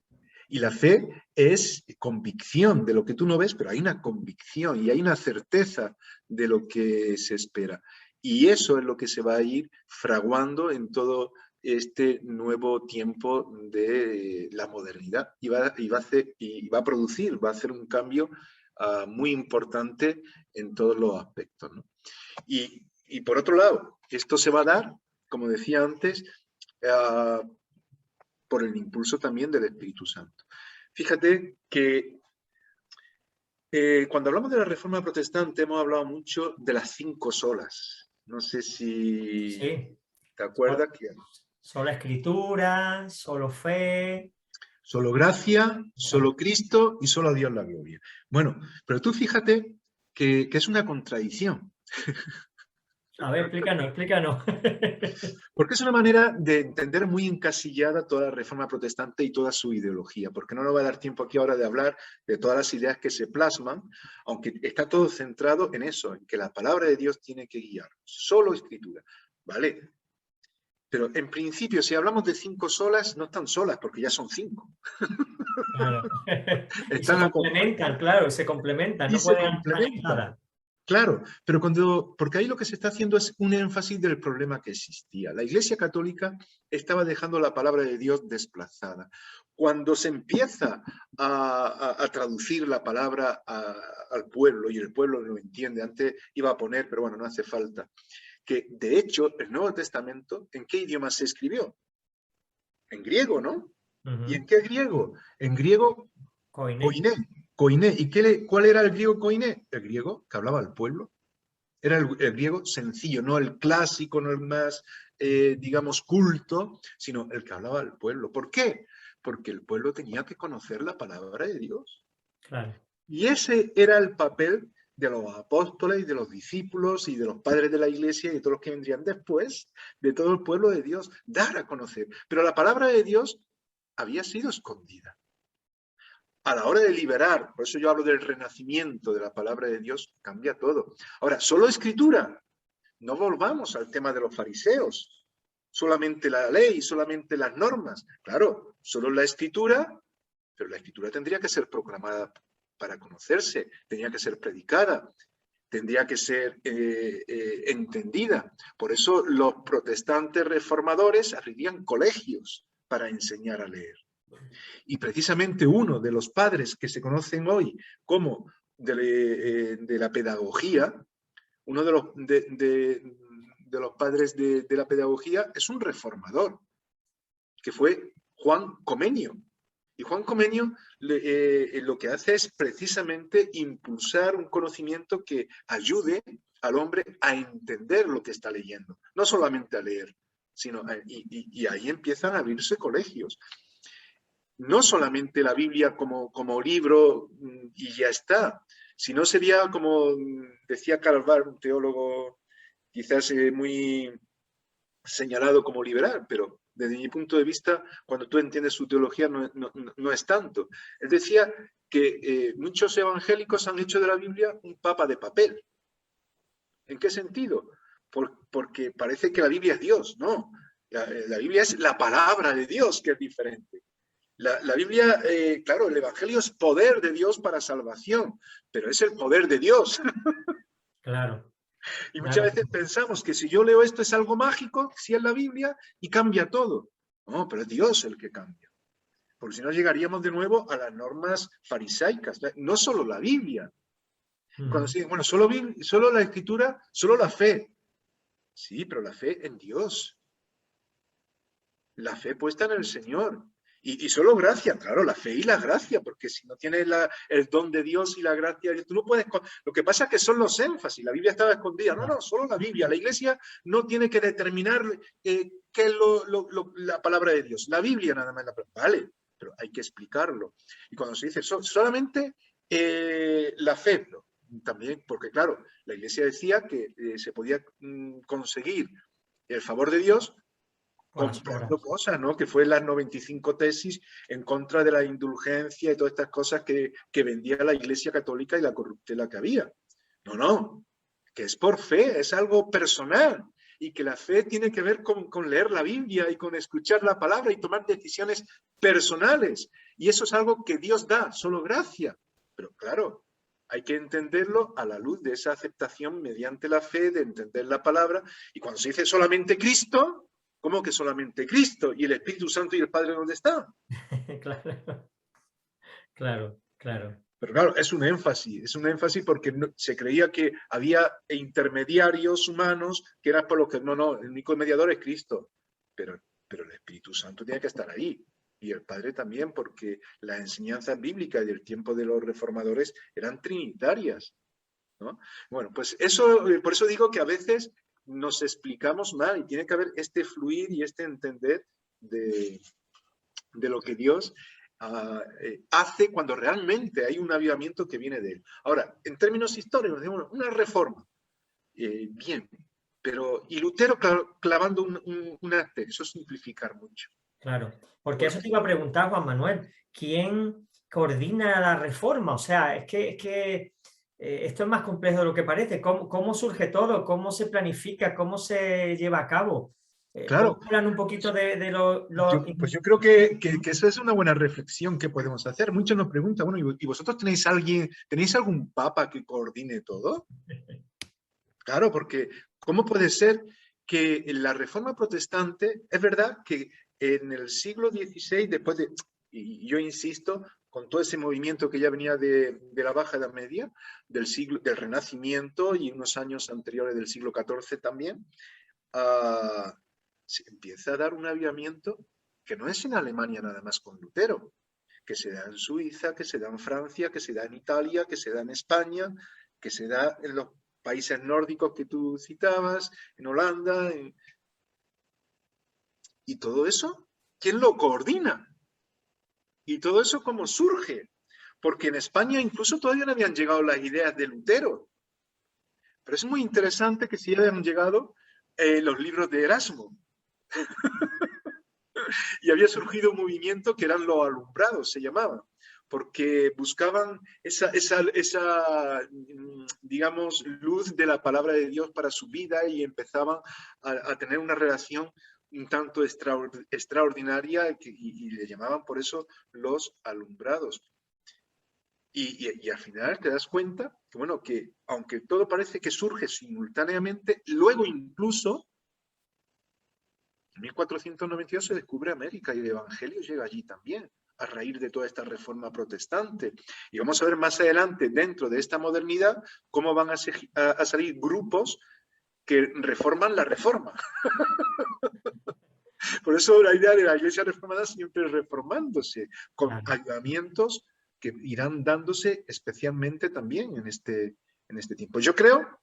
Y la fe es convicción de lo que tú no ves, pero hay una convicción y hay una certeza de lo que se espera. Y eso es lo que se va a ir fraguando en todo este nuevo tiempo de la modernidad. Y va a producir, va a hacer un cambio muy importante en todos los aspectos, ¿no? Y por otro lado, esto se va a dar, como decía antes, por el impulso también del Espíritu Santo. Fíjate que cuando hablamos de la Reforma Protestante hemos hablado mucho de las 5 solas. No sé si Sí. te acuerdas que Solo escritura, solo fe. solo gracia, solo Cristo y solo a Dios la gloria. Bueno, pero tú fíjate que es una contradicción. A ver, explícanos. Porque es una manera de entender muy encasillada toda la Reforma Protestante y toda su ideología, porque no nos va a dar tiempo aquí ahora de hablar de todas las ideas que se plasman, aunque está todo centrado en eso, en que la palabra de Dios tiene que guiar, solo escritura, ¿vale? Pero en principio, si hablamos de 5 solas, no están solas, porque ya son 5. Claro. Y se Están complementan, claro, se complementan, y no se pueden estar complementan. aisladas. Claro, pero porque ahí lo que se está haciendo es un énfasis del problema que existía. La Iglesia Católica estaba dejando la palabra de Dios desplazada. Cuando se empieza a traducir la palabra al pueblo, y el pueblo lo entiende, antes iba a poner, pero bueno, no hace falta, que de hecho el Nuevo Testamento, ¿en qué idioma se escribió? En griego, ¿no? ¿Y en qué griego? En griego, Koiné. koiné. Koiné. ¿Y cuál era el griego koiné? El griego que hablaba al pueblo. Era el griego sencillo, no el clásico, no el más, digamos, culto, sino el que hablaba al pueblo. ¿Por qué? Porque el pueblo tenía que conocer la palabra de Dios. Claro. Y ese era el papel de los apóstoles y de los discípulos y de los padres de la iglesia y de todos los que vendrían después, de todo el pueblo de Dios, dar a conocer. Pero la palabra de Dios había sido escondida. A la hora de liberar, por eso yo hablo del renacimiento de la palabra de Dios, cambia todo. Ahora, ¿solo escritura? no volvamos al tema de los fariseos. Solamente la ley, solamente las normas. Claro, solo la escritura, pero la escritura tendría que ser proclamada para conocerse, tenía que ser predicada, tendría que ser entendida. Por eso los protestantes reformadores abrirían colegios para enseñar a leer. Y precisamente uno de los padres que se conocen hoy como de la pedagogía, uno de los padres de la pedagogía es un reformador, que fue Juan Comenio. Y Juan Comenio lo que hace es precisamente impulsar un conocimiento que ayude al hombre a entender lo que está leyendo, no solamente a leer, y ahí empiezan a abrirse colegios. No solamente la Biblia como libro y ya está, sino sería como decía Karl Barth, un teólogo quizás muy señalado como liberal, pero desde mi punto de vista, cuando tú entiendes su teología, no es tanto. Él decía que muchos evangélicos han hecho de la Biblia un papa de papel. ¿En qué sentido? Porque parece que la Biblia es Dios, no. La Biblia es la palabra de Dios, que es diferente. La Biblia, claro, el Evangelio es poder de Dios para salvación, pero es el poder de Dios. Claro. Y muchas veces pensamos que si yo leo esto es algo mágico, si es la Biblia, y cambia todo. No, pero es Dios el que cambia. Porque si no llegaríamos de nuevo a las normas farisaicas. No solo la Biblia. Cuando se dice, bueno, solo la Escritura, solo la fe. Sí, pero la fe en Dios. La fe puesta en el Señor. Y solo gracia, claro, la fe y la gracia, porque si no tienes el don de Dios y la gracia, tú no puedes... Lo que pasa es que son los énfasis, la Biblia estaba escondida. No, solo la Biblia. La Iglesia no tiene que determinar qué es la palabra de Dios. La Biblia nada más. Vale, pero hay que explicarlo. Y cuando se dice solamente la fe, también, porque claro, la Iglesia decía que se podía conseguir el favor de Dios comprando cosas, ¿no? Que fue las 95 tesis en contra de la indulgencia y todas estas cosas que vendía la Iglesia Católica y la corruptela que había. No, que es por fe, es algo personal. Y que la fe tiene que ver con leer la Biblia y con escuchar la palabra y tomar decisiones personales. Y eso es algo que Dios da, solo gracia. Pero claro, hay que entenderlo a la luz de esa aceptación mediante la fe, de entender la palabra. Y cuando se dice solamente Cristo, ¿cómo que solamente Cristo? ¿Y el Espíritu Santo y el Padre dónde están? Claro. Pero claro, es un énfasis porque se creía que había intermediarios humanos que eran por los que, no, el único mediador es Cristo. Pero el Espíritu Santo tiene que estar ahí. Y el Padre también, porque las enseñanzas bíblicas del tiempo de los reformadores eran trinitarias, ¿no? Bueno, pues eso, por eso digo que a veces nos explicamos mal y tiene que haber este fluir y este entender de lo que Dios hace cuando realmente hay un avivamiento que viene de él. Ahora, en términos históricos, digamos, una reforma, bien, pero y Lutero clavando un arte, eso es simplificar mucho. Claro, porque eso te iba a preguntar, Juan Manuel, ¿quién coordina la reforma? O sea, es que esto es más complejo de lo que parece. ¿Cómo surge todo? ¿Cómo se planifica? ¿Cómo se lleva a cabo? Claro. Hablan un poquito de lo... Pues yo creo que eso es una buena reflexión que podemos hacer. Muchos nos preguntan, bueno, ¿y vosotros tenéis algún papa que coordine todo? Claro, porque ¿cómo puede ser que en la Reforma Protestante, es verdad que en el siglo XVI, y yo insisto, con todo ese movimiento que ya venía de la Baja Edad Media, del Renacimiento y unos años anteriores del siglo XIV también, se empieza a dar un avivamiento que no es en Alemania nada más con Lutero, que se da en Suiza, que se da en Francia, que se da en Italia, que se da en España, que se da en los países nórdicos que tú citabas, en Holanda. Y todo eso, ¿quién lo coordina? Y todo eso, ¿cómo surge? Porque en España incluso todavía no habían llegado las ideas de Lutero. Pero es muy interesante que sí hayan llegado los libros de Erasmo. Y había surgido un movimiento que eran los alumbrados, se llamaba. porque buscaban digamos, luz de la palabra de Dios para su vida y empezaban a tener una relación un tanto extraordinaria y le llamaban por eso los alumbrados. Y al final te das cuenta que, bueno, que aunque todo parece que surge simultáneamente, luego incluso en 1492 se descubre América y el Evangelio llega allí también, a raíz de toda esta reforma protestante. Y vamos a ver más adelante, dentro de esta modernidad, cómo van a salir grupos que reforman la reforma. Por eso la idea de la Iglesia reformada siempre reformándose, con ayudamientos que irán dándose especialmente también en este tiempo. Yo creo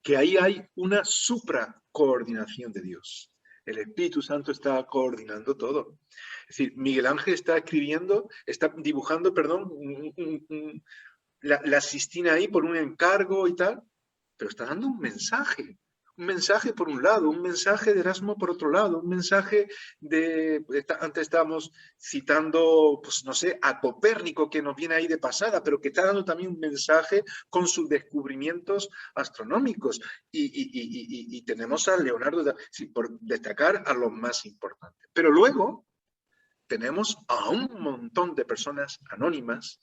que ahí hay una supracoordinación de Dios. El Espíritu Santo está coordinando todo. Es decir, Miguel Ángel está dibujando, perdón, la Sistina ahí por un encargo y tal, pero está dando un mensaje por un lado, un mensaje de Erasmo por otro lado, un mensaje antes estábamos citando, pues no sé, a Copérnico, que nos viene ahí de pasada, pero que está dando también un mensaje con sus descubrimientos astronómicos. Y tenemos a Leonardo, por destacar a los más importantes. Pero luego tenemos a un montón de personas anónimas,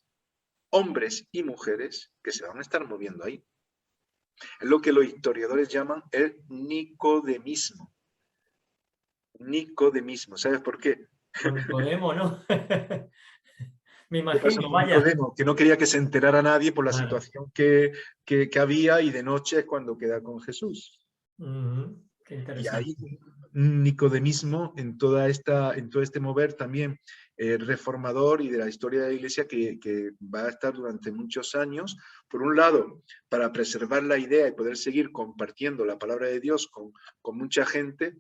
hombres y mujeres, que se van a estar moviendo ahí. Es lo que los historiadores llaman el nicodemismo. Nicodemismo, ¿sabes por qué? Con Nicodemo, ¿no? Me ¿Qué pasó imagino, con vaya. Nicodemo? Que no quería que se enterara nadie por la Claro. situación que había, y de noche es cuando queda con Jesús. Qué Y hay interesante. un nicodemismo en todo este mover también reformador y de la historia de la Iglesia que va a estar durante muchos años. Por un lado, para preservar la idea y poder seguir compartiendo la palabra de Dios con mucha gente,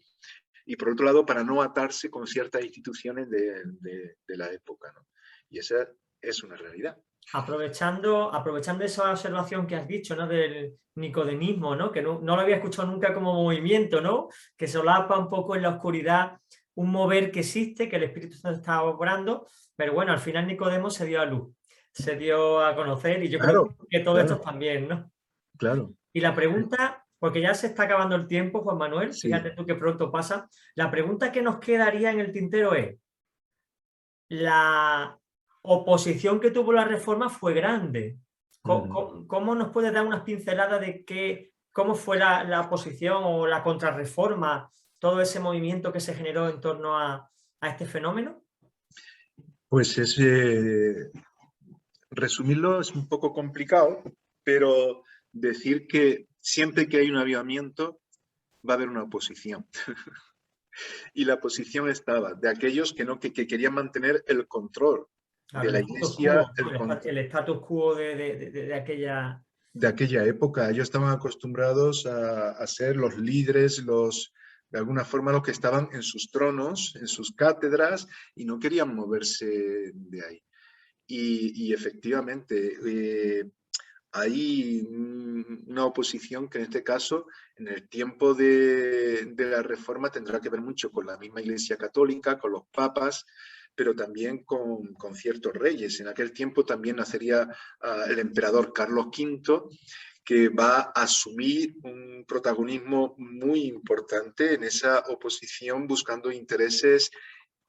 y por otro lado, para no atarse con ciertas instituciones de la época, ¿no? Y esa es una realidad. Aprovechando esa observación que has dicho, ¿no? Del nicodemismo, ¿no? Que no lo había escuchado nunca como movimiento, ¿no? Que solapa un poco en la oscuridad un mover que existe, que el Espíritu Santo está obrando, pero bueno, al final Nicodemo se dio a luz, se dio a conocer, y yo creo Claro, que todo esto claro, también, ¿no? claro. Y la pregunta, porque ya se está acabando el tiempo, Juan Manuel, Sí. fíjate tú que pronto pasa, la pregunta que nos quedaría en el tintero es: la oposición que tuvo la reforma fue grande. ¿Cómo nos puedes dar unas pinceladas de cómo fue la oposición o la contrarreforma, todo ese movimiento que se generó en torno a este fenómeno? Pues resumirlo es un poco complicado, pero decir que siempre que hay un avivamiento va a haber una oposición. Y la oposición estaba de aquellos que querían mantener el control de Claro, el la status Iglesia, quo, ¿no? El status quo de aquella... de aquella época. Ellos estaban acostumbrados a ser los líderes, de alguna forma los que estaban en sus tronos, en sus cátedras, y no querían moverse de ahí. Y efectivamente, hay una oposición que en este caso, en el tiempo de la Reforma, tendrá que ver mucho con la misma Iglesia Católica, con los papas, pero también con ciertos reyes. En aquel tiempo también nacería el emperador Carlos V, que va a asumir un protagonismo muy importante en esa oposición, buscando intereses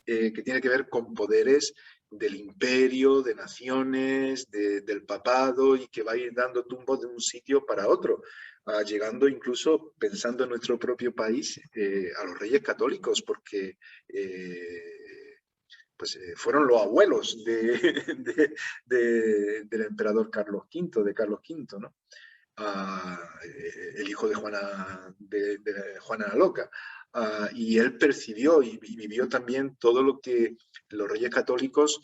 que tiene que ver con poderes del imperio, de naciones, del papado, y que va a ir dando tumbos de un sitio para otro, llegando incluso, pensando en nuestro propio país, a los reyes católicos, porque fueron los abuelos del emperador Carlos V, de Carlos V, ¿no? El hijo de Juana la Loca. Y él percibió y vivió también todo lo que los reyes católicos,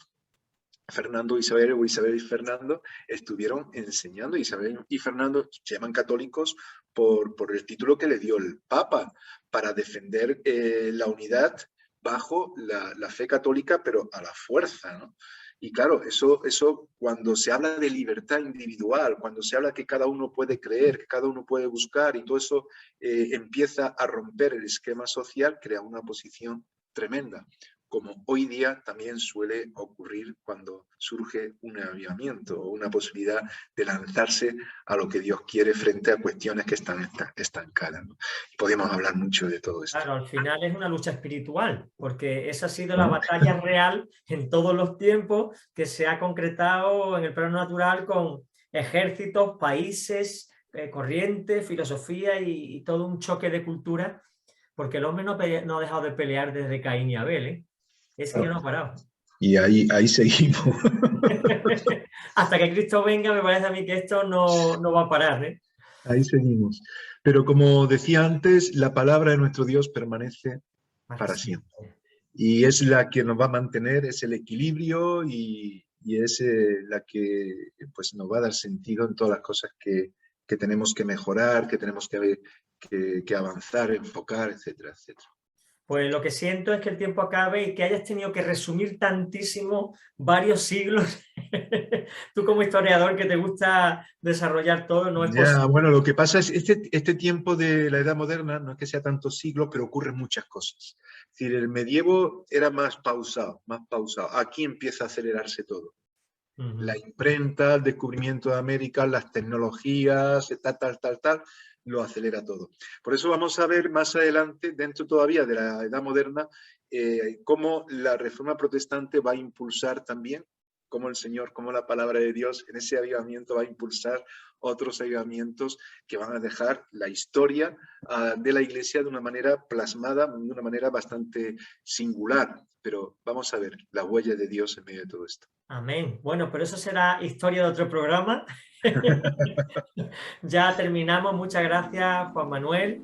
Fernando, Isabel o Isabel y Fernando, estuvieron enseñando. Isabel y Fernando se llaman católicos por el título que le dio el Papa, para defender la unidad bajo la fe católica, pero a la fuerza, ¿no? Y claro, eso cuando se habla de libertad individual, cuando se habla que cada uno puede creer, que cada uno puede buscar, y todo eso empieza a romper el esquema social, crea una posición tremenda. como hoy día también suele ocurrir cuando surge un avivamiento o una posibilidad de lanzarse a lo que Dios quiere frente a cuestiones que están estancadas, ¿no? Y podemos hablar mucho de todo esto. Claro, al final es una lucha espiritual, porque esa ha sido la batalla real en todos los tiempos que se ha concretado en el plano natural con ejércitos, países, corrientes, filosofía y todo un choque de cultura, porque el hombre no ha dejado de pelear desde Caín y Abel, ¿eh? Es que no ha parado. Y ahí seguimos. Hasta que Cristo venga, me parece a mí que esto no va a parar, ¿eh? Ahí seguimos. Pero como decía antes, la palabra de nuestro Dios permanece para siempre. Y es la que nos va a mantener, es el equilibrio y es la que pues, nos va a dar sentido en todas las cosas que tenemos que mejorar, que tenemos que avanzar, enfocar, etcétera, etcétera. Pues lo que siento es que el tiempo acabe y que hayas tenido que resumir tantísimo varios siglos. Tú como historiador que te gusta desarrollar todo, no es posible. Bueno, lo que pasa es este tiempo de la Edad Moderna, no es que sea tantos siglos, pero ocurren muchas cosas. Es decir, el medievo era más pausado, más pausado. Aquí empieza a acelerarse todo. La imprenta, el descubrimiento de América, las tecnologías, tal, lo acelera todo. Por eso vamos a ver más adelante, dentro todavía de la Edad Moderna, cómo la Reforma Protestante va a impulsar también, cómo el Señor, cómo la palabra de Dios en ese avivamiento va a impulsar otros avivamientos que van a dejar la historia de la Iglesia de una manera plasmada, de una manera bastante singular. Pero vamos a ver las huellas de Dios en medio de todo esto. Amén. Bueno, pero eso será historia de otro programa. Ya terminamos. Muchas gracias, Juan Manuel,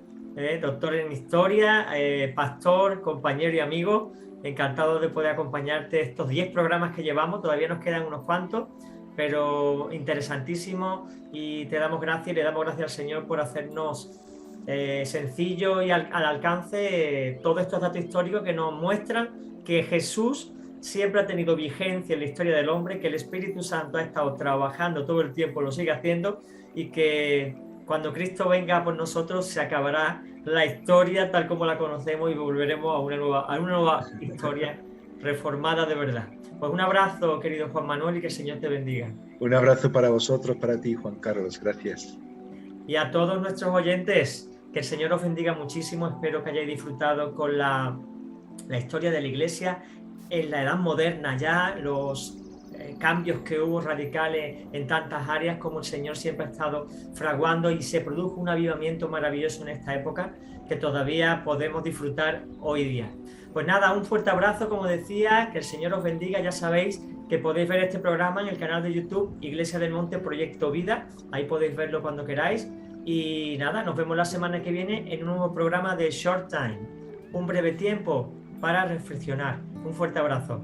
doctor en historia, pastor, compañero y amigo. Encantado de poder acompañarte estos 10 programas que llevamos. Todavía nos quedan unos cuantos, pero interesantísimo. Y te damos gracias y le damos gracias al Señor por hacernos sencillo y al alcance todos estos datos históricos que nos muestran que Jesús siempre ha tenido vigencia en la historia del hombre, que el Espíritu Santo ha estado trabajando todo el tiempo, lo sigue haciendo, y que cuando Cristo venga por nosotros se acabará la historia tal como la conocemos y volveremos a una nueva historia reformada de verdad. Pues un abrazo, querido Juan Manuel, y que el Señor te bendiga. Un abrazo para vosotros, para ti, Juan Carlos. Gracias. Y a todos nuestros oyentes, que el Señor os bendiga muchísimo. Espero que hayáis disfrutado con la historia de la Iglesia en la Edad Moderna, ya los cambios que hubo radicales en tantas áreas, como el Señor siempre ha estado fraguando, y se produjo un avivamiento maravilloso en esta época que todavía podemos disfrutar hoy día. Pues nada, un fuerte abrazo, como decía, que el Señor os bendiga. Ya sabéis que podéis ver este programa en el canal de YouTube Iglesia del Monte Proyecto Vida, ahí podéis verlo cuando queráis. Y nada, nos vemos la semana que viene en un nuevo programa de Short Time, un breve tiempo para reflexionar. Un fuerte abrazo.